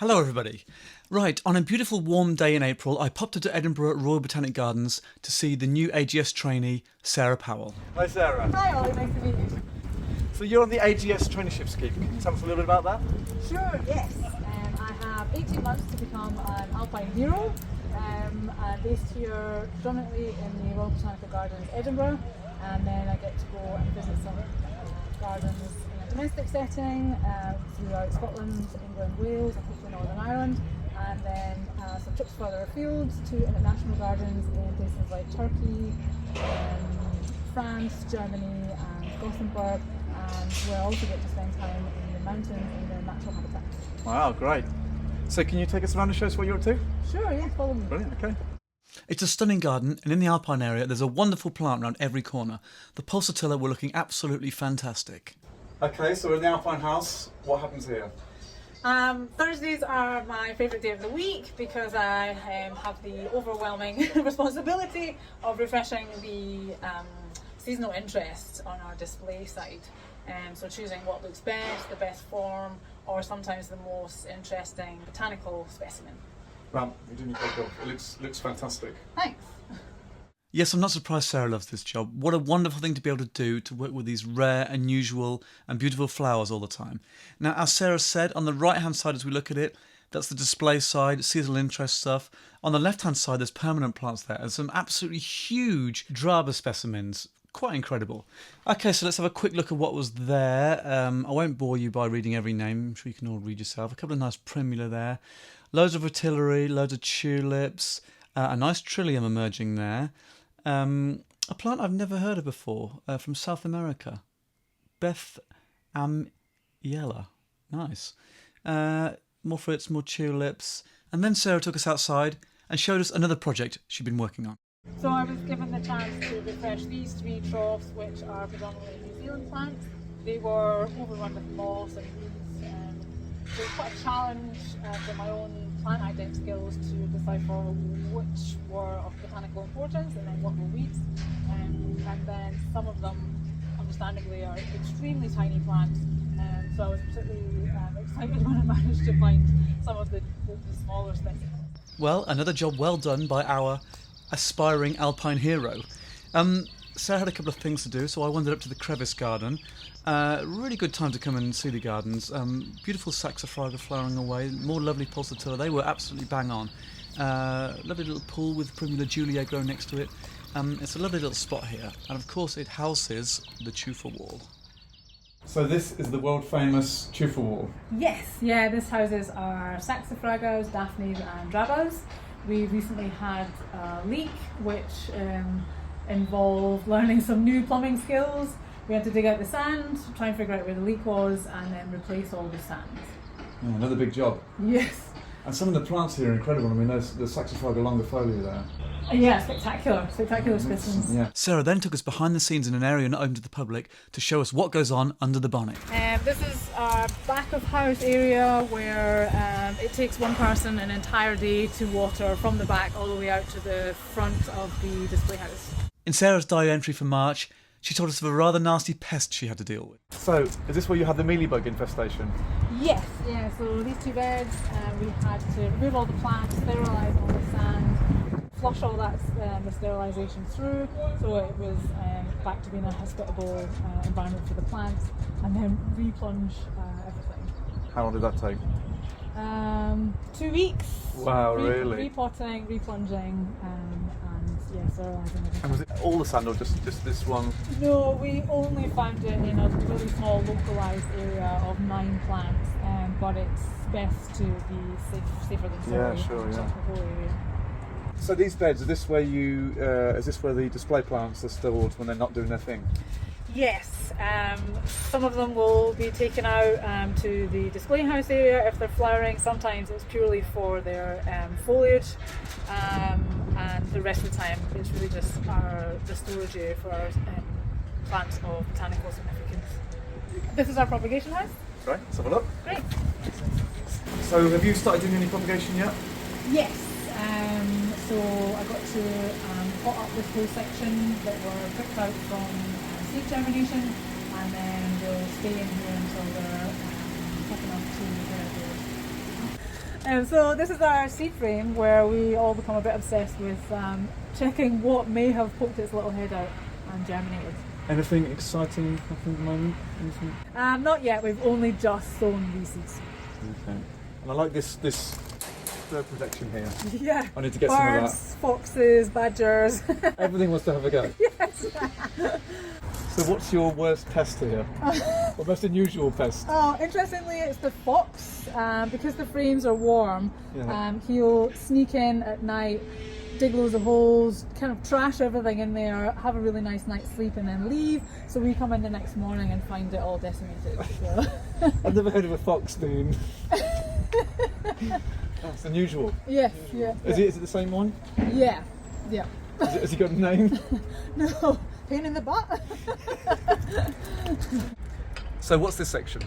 Hello everybody. Right, on a beautiful warm day in April, I popped into Edinburgh Royal Botanic Gardens to see the new AGS trainee Sarah Powell. Hi Sarah. Hi Ollie, nice to meet you. So you're on the AGS Traineeship scheme. Can you tell us a little bit about that? Sure, yes. I have 18 months to become an Alpine hero. I'm based here predominantly in the Royal Botanic Gardens Edinburgh, and then I get to go and visit some gardens in a domestic setting throughout Scotland, England, Wales, and hopefully Northern Ireland, and then some trips further afield to international gardens in places like Turkey, France, Germany, and Gothenburg, and where I also get to spend time in the mountains in their natural habitats. Wow, great. So can you take us around and show us what you're up to? Sure, yes, follow me. Brilliant, okay. It's a stunning garden, and in the Alpine area there's a wonderful plant around every corner. The pulsatilla were looking absolutely fantastic. Okay, so we're in the Alpine house. What happens here? Thursdays are my favourite day of the week because I have the overwhelming responsibility of refreshing the seasonal interest on our display side. So choosing what looks best, the best form, or sometimes the most interesting botanical specimen. Ram, you're doing a great job. It looks fantastic. Thanks. Yes, I'm not surprised Sarah loves this job. What a wonderful thing to be able to do, to work with these rare, unusual and beautiful flowers all the time. Now, as Sarah said, on the right-hand side as we look at it, that's the display side, seasonal interest stuff. On the left-hand side, there's permanent plants there and some absolutely huge Draba specimens. Quite incredible. Okay, so let's have a quick look at what was there. I won't bore you by reading every name. I'm sure you can all read yourself. A couple of nice primula there. Loads of artillery, loads of tulips. A nice trillium emerging there. A plant I've never heard of before, from South America. Beth Amiela. Nice. More fruits, more tulips. And then Sarah took us outside and showed us another project she'd been working on. So I was given the chance to refresh these three troughs, which are predominantly New Zealand plants. They were overrun with moss and weeds, so it's quite a challenge for my own plant ident skills to decipher which were of botanical importance and then what were weeds. And then some of them, understandably, are extremely tiny plants. So I was particularly excited when I managed to find some of the smaller specimens. Well, another job well done by our aspiring Alpine hero. Sarah had a couple of things to do, so I wandered up to the crevice garden. Really good time to come and see the gardens. Beautiful saxifraga flowering away, more lovely pulsatilla. They were absolutely bang on. Lovely little pool with Primula Julia growing next to it. It's a lovely little spot here, and of course it houses the chufa wall. So this is the world famous chufa wall. Yes, yeah, this houses our saxifragas, daphnes and drabas. We recently had a leak which involved learning some new plumbing skills. We had to dig out the sand, try and figure out where the leak was, and then replace all the sand. Yeah, another big job. Yes. And some of the plants here are incredible. I mean, there's the saxifraga longifolia there. Yeah, spectacular specimens. Yeah. Sarah then took us behind the scenes in an area not open to the public to show us what goes on under the bonnet. This is our back of house area where it takes one person an entire day to water from the back all the way out to the front of the display house. In Sarah's diary entry for March, she told us of a rather nasty pest she had to deal with. So, is this where you had the mealybug infestation? Yes, yeah, so these two beds, we had to remove all the plants, sterilise all the sand, flush all that the sterilisation through, so it was back to being a hospitable environment for the plants, and then replunge everything. How long did that take? 2 weeks. Wow, really? Repotting, replunging, and yeah, sterilising everything. And was it all the sand or just this one? No, we only found it in a really small localised area of 9 plants, but it's best to be safer than sorry. Yeah, sure, yeah. Check the whole area. So these beds, is this where the display plants are stored when they're not doing their thing? Yes, some of them will be taken out to the display house area if they're flowering. Sometimes it's purely for their foliage, and the rest of the time it's really just the storage area for our plants of botanical significance. This is our propagation house. Right, let's have a look. Great. So have you started doing any propagation yet? Yes, so I got to pot up this whole section that were picked out from seed germination, and then they'll stay in here until they're tough enough to get outdoors. So this is our seed frame where we all become a bit obsessed with checking what may have poked its little head out and germinated. Anything exciting happening at the moment? Anything? Not yet, we've only just sown these seeds. Okay. And I like this bird protection here. Yeah. I need to get some of Birds, foxes, badgers. Everything wants to have a go. Yes. So what's your worst pest here? Or most unusual pest? Oh, interestingly, it's the fox. Because the frames are warm, Yeah. he'll sneak in at night, dig loads of holes, kind of trash everything in there, have a really nice night's sleep and then leave. So we come in the next morning and find it all decimated. So. I've never heard of a fox being... That's unusual. Yes, yeah. Is it the same one? Yeah, yeah. Has he got a name? No, pain in the butt. So what's this section?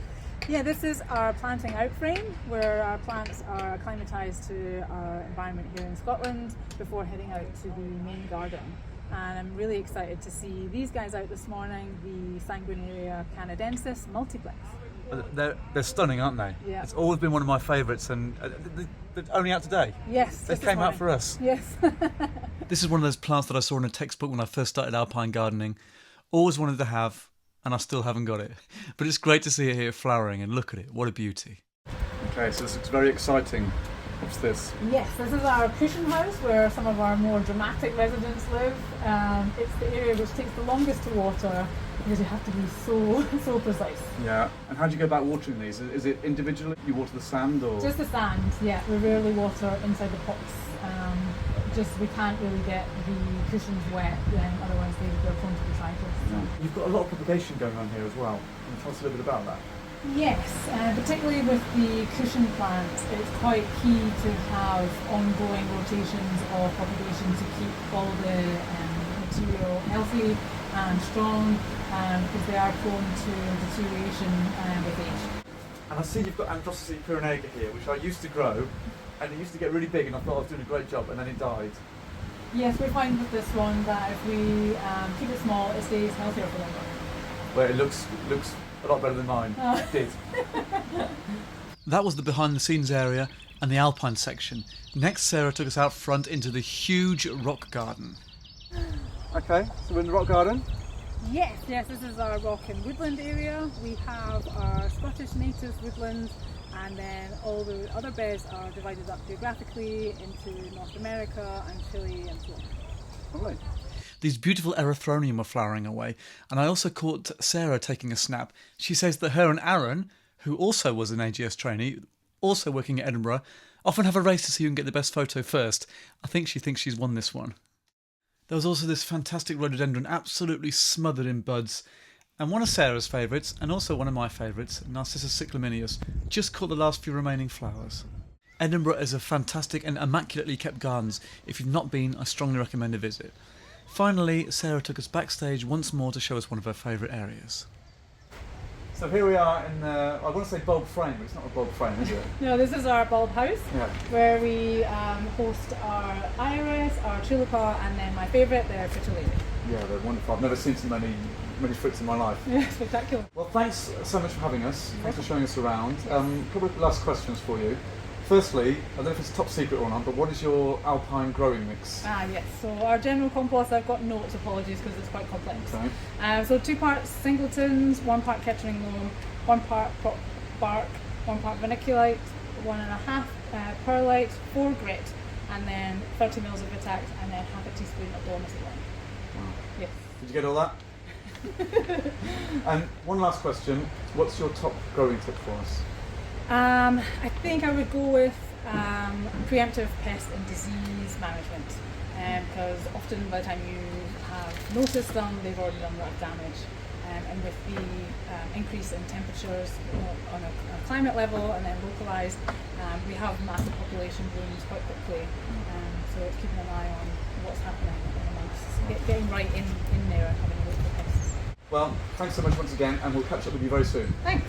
Yeah, this is our planting out frame where our plants are acclimatised to our environment here in Scotland before heading out to the main garden. And I'm really excited to see these guys out this morning, the Sanguinaria canadensis multiplex. They're stunning, aren't they? Yeah. It's always been one of my favourites, and they're only out today. Yes, They just this came out morning. for us. Yes. This is one of those plants that I saw in a textbook when I first started alpine gardening. Always wanted to have, and I still haven't got it. But it's great to see it here flowering, and look at it, what a beauty. Okay, so this looks very exciting. What's this? Yes, this is our cushion house where some of our more dramatic residents live. It's the area which takes the longest to water because you have to be so precise. Yeah. And how do you go about watering these? Is it individually? You water the sand or? Just the sand, yeah. We rarely water inside the pots. We can't really get the cushions wet, otherwise they're prone to detritus. Yeah. You've got a lot of propagation going on here as well. Can you tell us a little bit about that? Yes, particularly with the cushion plants, it's quite key to have ongoing rotations of propagation to keep all the material healthy and strong because they are prone to deterioration with age. And I see you've got Androcerae pyrenaica here, which I used to grow, and it used to get really big, and I thought I was doing a great job, and then it died. Yes, we find with this one that if we keep it small, it stays healthier for longer. Where it looks a lot better than mine. Oh. It did. That was the behind the scenes area and the alpine section. Next, Sarah took us out front into the huge rock garden. Okay, so we're in the rock garden. Yes, this is our rock and woodland area. We have our Scottish native woodland, and then all the other beds are divided up geographically into North America and Chile and so on. Lovely. These beautiful erythronium are flowering away, and I also caught Sarah taking a snap. She says that her and Aaron, who also was an AGS trainee, also working at Edinburgh, often have a race to see who can get the best photo first. I think she thinks she's won this one. There was also this fantastic rhododendron absolutely smothered in buds, and one of Sarah's favourites, and also one of my favourites, Narcissus cyclaminius, just caught the last few remaining flowers. Edinburgh is a fantastic and immaculately kept gardens. If you've not been, I strongly recommend a visit. Finally, Sarah took us backstage once more to show us one of her favourite areas. So here we are in, I want to say bulb frame, but it's not a bulb frame, is it? No, this is our bulb house Yeah. where we host our iris, our tulipa, and then my favourite, the fritillaria. Yeah, they're wonderful. I've never seen so many fruits in my life. Yeah, spectacular. Well, thanks so much for having us. Thanks for showing us around. A couple of last questions for you. Firstly, I don't know if it's top secret or not, but what is your alpine growing mix? Yes, so our general compost, I've got notes, apologies, because it's quite complex. Okay. So 2 parts singletons, 1 part Kettering loam, 1 part bark, 1 part vermiculite, 1.5 perlite, 4 grit, and then 30 mils of Vitax, and then half a teaspoon of Dolomite lime. Wow. Yes. Did you get all that? And one last question. What's your top growing tip for us? I think I would go with preemptive pest and disease management, because often by the time you have noticed them, they've already done a lot of damage. And with the increase in temperatures on a climate level and then localised, we have massive population blooms quite quickly. So it's keeping an eye on what's happening amongst, getting right in there and having a look for pests. Well, thanks so much once again, and we'll catch up with you very soon. Thanks.